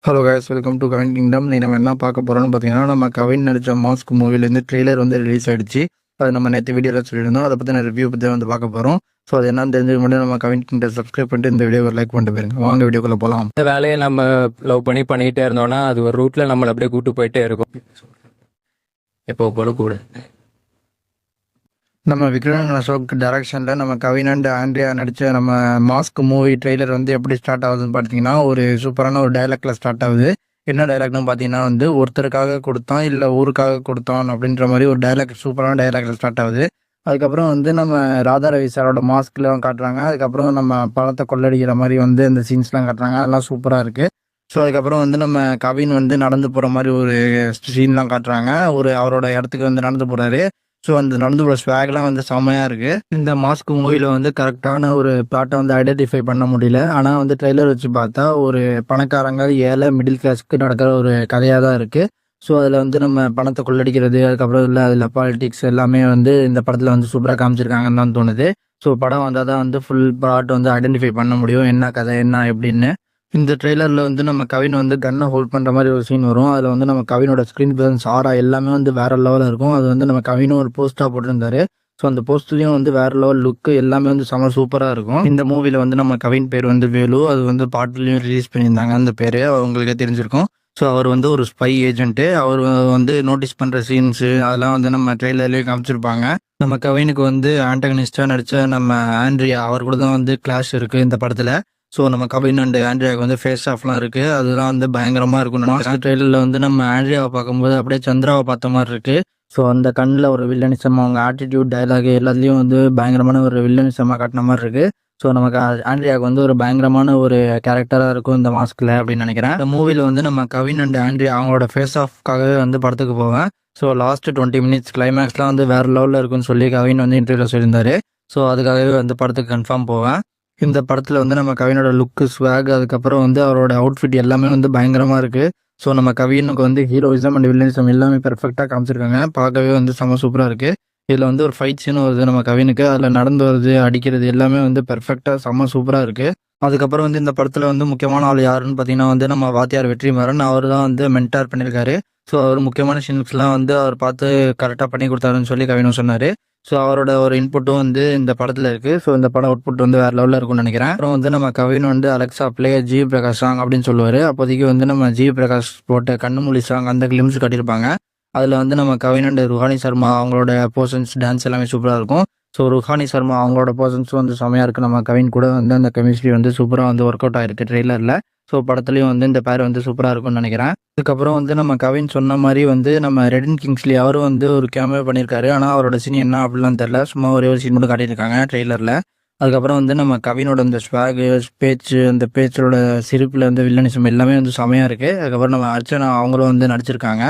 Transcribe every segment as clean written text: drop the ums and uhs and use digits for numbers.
Hello guys, welcome to Kavin kingdom. நம்ம என்ன பார்க்க போகிறோம்னு பார்த்தீங்கன்னா, நம்ம கவின் நடித்த மாஸ்க் மூவிலேருந்து ட்ரெய்லர் வந்து ரிலீஸ் ஆகிடுச்சு. அது நம்ம நேற்று வீடியோவில் சொல்லியிருந்தோம். அதை பற்றின ரிவ்யூ பற்றி வந்து பார்க்க போகிறோம். ஸோ அது என்னன்னு தெரிஞ்சுக்க மட்டும் நம்ம கவின் கிங்டம் சப்ஸ்கிரைப் பண்ணிட்டு இந்த வீடியோ லைக் பண்ணிட்டு போயிருங்க. வாங்க வீடியோக்குள்ளே போகலாம். இந்த வேலையை நம்ம லவ் பண்ணிட்டே இருந்தோம்னா அது ஒரு ரூட்ல நம்மளை அப்படியே கூட்டு போயிட்டே இருக்கும். எப்போ போல கூட நம்ம விக்ரம் அசோக் டைரக்ஷனில் நம்ம கவின் அண்ட் ஆண்ட்ரியா நடித்த நம்ம மாஸ்க் மூவி ட்ரெய்லர் வந்து எப்படி ஸ்டார்ட் ஆகுதுன்னு பார்த்தீங்கன்னா, ஒரு சூப்பரான ஒரு டைலாக்ல ஸ்டார்ட் ஆகுது. என்ன டைலாக்னு பார்த்தீங்கன்னா வந்து, ஒருத்தருக்காக கொடுத்தான் இல்லை ஊருக்காக கொடுத்தான் அப்படின்ற மாதிரி ஒரு டைலாக், சூப்பரான டைலாக்ல ஸ்டார்ட் ஆகுது. அதுக்கப்புறம் வந்து நம்ம ராதா ரவி சாரோட மாஸ்க்லாம் காட்டுறாங்க. அதுக்கப்புறம் நம்ம பழத்தை கொள்ளடிக்கிற மாதிரி வந்து இந்த சீன்ஸ்லாம் காட்டுறாங்க. அதெல்லாம் சூப்பராக இருக்குது. ஸோ அதுக்கப்புறம் வந்து நம்ம கவின் வந்து நடந்து போகிற மாதிரி ஒரு சீன்லாம் காட்டுறாங்க. அவரோட இடத்துக்கு வந்து நடந்து போகிறாரு. ஸோ அந்த நடந்து போகிற ஸ்வாக்லாம் வந்து செம்மையாக இருக்குது. இந்த மாஸ்க் மூவியில் வந்து கரெக்டான ஒரு பிளாட்டை வந்து ஐடென்டிஃபை பண்ண முடியல. ஆனால் வந்து ட்ரெய்லர் வச்சு பார்த்தா ஒரு பணக்காரங்க ஏழை மிடில் கிளாஸ்க்கு நடக்கிற ஒரு கதையாக தான் இருக்குது. ஸோ அதில் வந்து நம்ம பணத்தை கொள்ளடிக்கிறது, அதுக்கப்புறம் இல்லை அதில் பாலிடிக்ஸ் எல்லாமே வந்து இந்த படத்தில் வந்து சூப்பராக காமிச்சிருக்காங்கன்னு தான் தோணுது. ஸோ படம் வந்தால் தான் வந்து ஃபுல் பிளாட் வந்து ஐடென்டிஃபை பண்ண முடியும், என்ன கதை என்ன எப்படின்னு. இந்த ட்ரெய்லரில் வந்து நம்ம கவின் வந்து கன்னை ஹோல்ட் பண்ணுற மாதிரி ஒரு சீன் வரும். அதில் வந்து நம்ம கவினோட ஸ்க்ரீன் ப்ரெசன்ஸ் ஆரா எல்லாமே வந்து வேறு லெவலில் இருக்கும். அது வந்து நம்ம கவினும் ஒரு போஸ்ட்டாக போட்டிருந்தாரு. ஸோ அந்த போஸ்ட்லேயும் வந்து வேறு லெவல் லுக்கு எல்லாமே வந்து செம சூப்பராக இருக்கும். இந்த மூவியில் வந்து நம்ம கவின் பேர் வந்து வேலு. அது வந்து பாட்டுலேயும் ரிலீஸ் பண்ணியிருந்தாங்க. அந்த பேர் அவங்களுக்கே தெரிஞ்சிருக்கும். ஸோ அவர் வந்து ஒரு ஸ்பை ஏஜென்ட்டு. அவர் வந்து நோட்டீஸ் பண்ணுற சீன்ஸு அதெல்லாம் வந்து நம்ம ட்ரெய்லர்லேயே காமிச்சிருப்பாங்க. நம்ம கவினுக்கு வந்து ஆண்டகனிஸ்டாக நடித்த நம்ம ஆண்ட்ரியா, அவர் கூட தான் வந்து கிளாஷ் இருக்குது இந்த படத்தில். ஸோ நம்ம கவின் அண்ட் ஆண்ட்ரியாவுக்கு வந்து ஃபேஸ் ஆஃப்லாம் இருக்குது. அதெல்லாம் வந்து பயங்கரமாக இருக்கும். மாஸ்க் ட்ரெய்லரில் வந்து நம்ம ஆண்ட்ரியாவை பார்க்கும்போது அப்படியே சந்திராவை பார்த்த மாதிரி இருக்குது. ஸோ அந்த கண்ணில் ஒரு வில்லனிசம், அவங்க ஆட்டிடியூட், டைலாக் எல்லாத்துலேயும் வந்து பயங்கரமான ஒரு வில்லனிசமாக காட்டின மாதிரி இருக்குது. ஸோ நமக்கு ஆண்ட்ரியாவுக்கு வந்து ஒரு பயங்கரமான ஒரு கேரக்டராக இருக்கும் இந்த மாஸ்கில் அப்படின்னு நினைக்கிறேன். இந்த மூவியில் வந்து நம்ம கவின் அண்ட் ஆண்ட்ரியா அவங்களோட ஃபேஸ் ஆஃப்காகவே வந்து படத்துக்கு போவேன். ஸோ லாஸ்ட்டு 20 மினிட்ஸ் கிளைமேக்ஸ்லாம் வந்து வேறு லெவலில் இருக்குன்னு சொல்லி கவின் வந்து இன்டர்வியூவில் சொல்லியிருந்தாரு. ஸோ அதுக்காகவே வந்து படத்துக்கு கன்ஃபார்ம் போவேன். இந்த படத்தில் வந்து நம்ம கவினோட லுக்கு, ஸ்வாக், அதுக்கப்புறம் வந்து அவரோட அவுட்ஃபிட் எல்லாமே வந்து பயங்கரமாக இருக்குது. ஸோ நம்ம கவினுக்கு வந்து ஹீரோயிசம் அண்ட் வில்லனிசம் எல்லாமே பெர்ஃபெக்டாக காமிச்சிருக்காங்க. பார்க்கவே வந்து செம சூப்பராக இருக்குது. இதில் வந்து ஒரு ஃபைட் சீனும் வருது நம்ம கவினுக்கு. அதில் நடந்து வருது, அடிக்கிறது எல்லாமே வந்து பெர்ஃபெக்டாக செம்ம சூப்பராக இருக்குது. அதுக்கப்புறம் வந்து இந்த படத்தில் வந்து முக்கியமான ஆள் யாருன்னு பார்த்தீங்கன்னா வந்து நம்ம வாத்தியார் வெற்றிமாறன். அவர் தான் வந்து மென்டார் பண்ணியிருக்காரு. ஸோ அவர் முக்கியமான சீன்ஸ்லாம் வந்து அவர் பார்த்து கரெக்டாக பண்ணி கொடுத்தாருன்னு சொல்லி கவினும் சொன்னார். ஸோ அவரோட ஒரு இன்புட்டும் வந்து இந்த படத்தில் இருக்குது. ஸோ இந்த படம் அவுட்புட் வந்து வேறு லெவலில் இருக்கும்னு நினைக்கிறேன். அப்புறம் வந்து நம்ம கவின் வந்து Alexa play G Prakash song அப்படின்னு சொல்லுவார். அப்போதைக்கு வந்து நம்ம ஜி பிரகாஷ் போட்ட கண்ணுமொழி சாங் அந்த கிளிம்ஸ் காட்டியிருப்பாங்க. அதில் வந்து நம்ம கவின் அண்ட் ருஹானி சர்மா அவங்களோட போர்ஷன்ஸ், டான்ஸ் எல்லாமே சூப்பராக இருக்கும். ஸோ ருஹானி சர்மா அவங்களோட போர்ஷன்ஸும் வந்து செமையாக இருக்குது. நம்ம கவின் கூட வந்து அந்த கெமிஸ்ட்ரி வந்து சூப்பராக வந்து ஒர்க் அவுட் ஆகிருக்கு ட்ரெய்லரில். ஸோ படத்துலையும் வந்து இந்த பேர் வந்து சூப்பராக இருக்கும்னு நினைக்கிறேன். அதுக்கப்புறம் வந்து நம்ம கவின் சொன்ன மாதிரி வந்து நம்ம ரெடின் கிங்ஸ்லி அவரும் வந்து ஒரு கேமியோ பண்ணியிருக்காரு. ஆனால் அவரோட சீன் என்ன அப்படிலாம் தெரில. சும்மா ஒரே ஒரு சீன் மட்டும் காட்டியிருக்காங்க ட்ரெய்லரில். அதுக்கப்புறம் வந்து நம்ம கவினோட இந்த ஸ்வாகு, பேச்சு, அந்த பேச்சோட சிரிப்பில் வந்து வில்லனிசம் எல்லாமே வந்து செமையாக இருக்குது. அதுக்கப்புறம் நம்ம அர்ச்சனா அவங்களும் வந்து நடிச்சிருக்காங்க.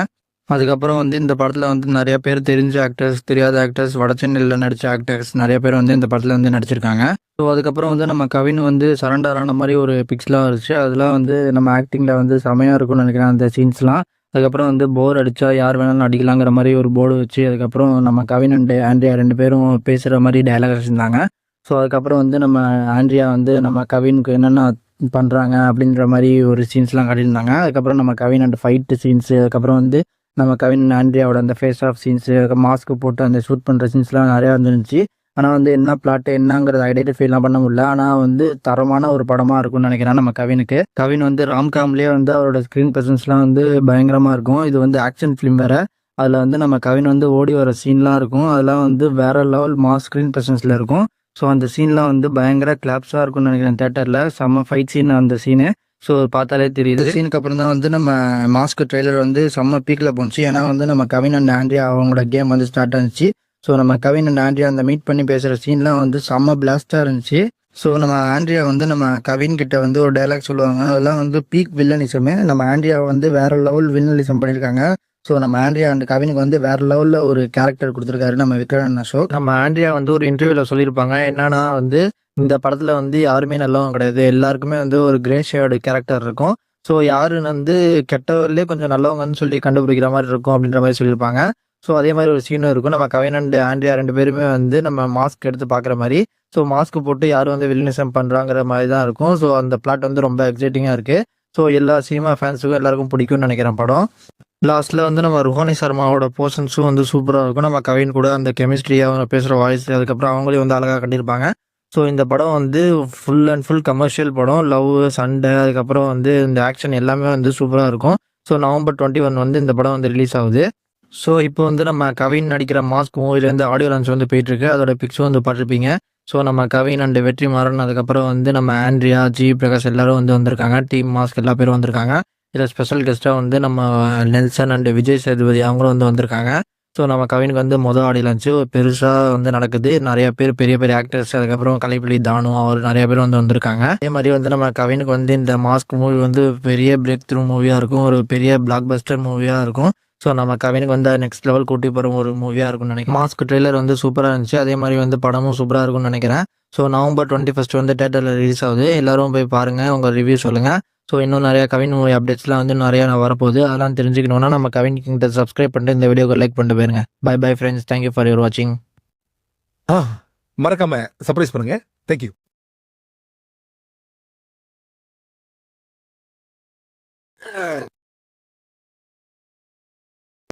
அதுக்கப்புறம் வந்து இந்த படத்தில் வந்து நிறைய பேர் தெரிஞ்ச ஆக்டர்ஸ், தெரியாத ஆக்டர்ஸ், வட சென்னையில் நடித்த ஆக்டர்ஸ் நிறைய பேர் வந்து இந்த படத்தில் வந்து நடிச்சிருக்காங்க. ஸோ அதுக்கப்புறம் வந்து நம்ம கவின் வந்து சரண்டர் ஆன மாதிரி ஒரு பிக்ஸ்லாம் இருந்துச்சு. அதெல்லாம் வந்து நம்ம ஆக்டிங்கில் வந்து செமையாக இருக்கும்னு நினைக்கிறேன் அந்த சீன்ஸ்லாம். அதுக்கப்புறம் வந்து போர் அடித்தா யார் வேணாலும் அடிக்கலாங்கிற மாதிரி ஒரு போர்டு வச்சு, அதுக்கப்புறம் நம்ம கவின் அண்ட் ஆண்ட்ரியா 2 பேரும் பேசுகிற மாதிரி டயலாக் வச்சுருந்தாங்க. ஸோ அதுக்கப்புறம் வந்து நம்ம ஆண்ட்ரியா வந்து நம்ம கவினுக்கு என்னென்ன பண்ணுறாங்க அப்படின்ற மாதிரி ஒரு சீன்ஸ்லாம் காட்டியிருந்தாங்க. அதுக்கப்புறம் நம்ம கவின் அண்ட் ஃபைட்டு சீன்ஸு, அதுக்கப்புறம் வந்து நம்ம கவின் ஆண்ட்ரியாவோட அந்த ஃபேஸ் ஆஃப் சீன்ஸு, மாஸ்க்கு போட்டு அந்த ஷூட் பண்ணுற சீன்ஸ்லாம் நிறையா இருந்துச்சு. ஆனால் வந்து என்ன பிளாட்டு என்னங்கிறத ஐடென்டிஃபைலாம் பண்ண முடியல. ஆனால் வந்து தரமான ஒரு படமாக இருக்கும்னு நினைக்கிறேன் நம்ம கவினுக்கு. கவின் வந்து ராம்காம்லேயே வந்து அவரோட ஸ்க்ரீன் ப்ரெசன்ஸ்லாம் வந்து பயங்கரமாக இருக்கும். இது வந்து ஆக்ஷன் ஃபிலிம் வேறு. அதில் வந்து நம்ம கவின் வந்து ஓடி வர சீன்லாம் இருக்கும். அதெல்லாம் வந்து வேறு லெவல் மாஸ் ஸ்க்ரீன் ப்ரெசன்ஸில் இருக்கும். ஸோ அந்த சீன்லாம் வந்து பயங்கர கிளாப்ஸாக இருக்கும்னு நினைக்கிறேன் தேட்டரில். செம்ம ஃபைட் சீன் அந்த சீனு. ஸோ பார்த்தாலே தெரியுது. சீனுக்கு அப்புறம் தான் வந்து நம்ம மாஸ்க் ட்ரெய்லர் வந்து செம்ம பீக்கில் போச்சு. ஏன்னா வந்து நம்ம கவின் அண்ட் ஆண்ட்ரியா அவங்களோட கேம் வந்து ஸ்டார்ட் ஆனிச்சு. ஸோ நம்ம கவின் அண்ட் ஆண்ட்ரியா அந்த மீட் பண்ணி பேசுகிற சீன்லாம் வந்து செம்ம பிளாஸ்டாக இருந்துச்சு. ஸோ நம்ம ஆண்ட்ரியா வந்து நம்ம கவின் கிட்ட வந்து ஒரு டைலாக் சொல்லுவாங்க. அதெல்லாம் வந்து பீக் வில்லனிசமே. நம்ம ஆண்ட்ரியா வந்து வேறு லெவல் வில்லனிசம் பண்ணியிருக்காங்க. ஸோ நம்ம ஆண்ட்ரியா அண்ட் கவினுக்கு வந்து வேறு லெவலில் ஒரு கேரக்டர் கொடுத்துருக்காரு நம்ம விக்ரம் அசோக். நம்ம ஆண்ட்ரியா வந்து ஒரு இன்டர்வியூவில் சொல்லியிருப்பாங்க என்னன்னா வந்து, இந்த படத்தில் வந்து யாருமே நல்லவங்க கிடையாது, எல்லாருக்குமே வந்து ஒரு கிரே ஷேடு கேரக்டர் இருக்கும். ஸோ யார் வந்து கெட்டவர்களே கொஞ்சம் நல்லவங்கன்னு சொல்லி கண்டுபிடிக்கிற மாதிரி இருக்கும் அப்படின்ற மாதிரி சொல்லியிருப்பாங்க. ஸோ அதே மாதிரி ஒரு சீனும் இருக்கும். நம்ம கவின் அண்ட் ஆண்ட்ரியா 2 பேருமே வந்து நம்ம மாஸ்க் எடுத்து பார்க்குற மாதிரி. ஸோ மாஸ்க் போட்டு யாரும் வந்து வில்லனிசம் பண்ணுறாங்கிற மாதிரி தான் இருக்கும். ஸோ அந்த பிளாட் வந்து ரொம்ப எக்ஸைட்டிங்காக இருக்குது. ஸோ எல்லா சினிமா ஃபேன்ஸுக்கும் எல்லாருக்கும் பிடிக்கும்னு நினைக்கிறேன் படம். லாஸ்ட்டில் வந்து நம்ம ருஹானி சர்மாவோட போர்ஷன்ஸும் வந்து சூப்பராக இருக்கும். நம்ம கவின் கூட அந்த கெமிஸ்ட்ரியாக அவங்க பேசுகிற வாய்ஸ், அதுக்கப்புறம் அவங்களையும் வந்து அழகாக கட்டியிருப்பாங்க. ஸோ இந்த படம் வந்து ஃபுல் அண்ட் ஃபுல் கமர்ஷியல் படம். லவ், சண்டை, அதுக்கப்புறம் வந்து இந்த ஆக்ஷன் எல்லாமே வந்து சூப்பராக இருக்கும். ஸோ November 21 வந்து இந்த படம் வந்து ரிலீஸ் ஆகுது. ஸோ இப்போ வந்து நம்ம கவின் நடிக்கிற மாஸ்க் மூவிலேருந்து ஆடியோ லான்ச் வந்து போயிட்டுருக்கு. அதோட பிக்ஸும் வந்து பார்த்துருப்பீங்க. ஸோ நம்ம கவின் அண்ட் வெற்றிமாறன், அதுக்கப்புறம் வந்து நம்ம ஆண்ட்ரியா, ஜி பிரகாஷ் எல்லாரும் வந்து வந்திருக்காங்க. டீம் மாஸ்க் எல்லா பேரும் வந்திருக்காங்க. இதில் ஸ்பெஷல் கெஸ்ட்டாக வந்து நம்ம நெல்சன் அண்ட் விஜய் சேதுபதி அவங்களும் வந்து வந்திருக்காங்க. ஸோ நம்ம கவினுக்கு வந்து மொதல் ஆடியோ லான்ச்சு பெருசாக வந்து நடக்குது. நிறைய பேர் பெரிய பெரிய ஆக்டர்ஸ், அதுக்கப்புறம் கலைப்புலி தானு அவர் நிறைய பேர் வந்து வந்திருக்காங்க. அதே மாதிரி வந்து நம்ம கவினுக்கு வந்து இந்த மாஸ்க் மூவி வந்து பெரிய பிரேக் த்ரூ மூவியாக இருக்கும். ஒரு பெரிய பிளாக் பஸ்டர் மூவியாக இருக்கும். ஸோ நம்ம கவினுக்கு வந்து நெக்ஸ்ட் லெவல் கூட்டி போகிற ஒரு மூவியாக இருக்கும்னு நினைக்கிறேன். மாஸ்க் ட்ரெய்லர் வந்து சூப்பராக இருந்துச்சு. அதே மாதிரி வந்து படமும் சூப்பராக இருக்கும்னு நினைக்கிறேன். ஸோ November 21 வந்து தேட்டரில் ரிலீஸ் ஆகுது. எல்லோரும் போய் பாருங்கள், உங்கள் ரிவ்யூ சொல்லுங்கள். ஸோ இன்னும் நிறையா கவின் மூவி அப்டேட்ஸ்லாம் வந்து நிறையா வரப்போகுது. அதெல்லாம் தெரிஞ்சுக்கணுன்னா நம்ம கவின் கிட்ட சப்ஸ்கிரைப் பண்ணிட்டு இந்த வீடியோக்கு லைக் பண்ணிட்டு போயிருங்க. Bye bye friends, thank you for your வாட்சிங். மறக்காம சர்ப்ரைஸ் பண்ணுங்க. தேங்க்யூ.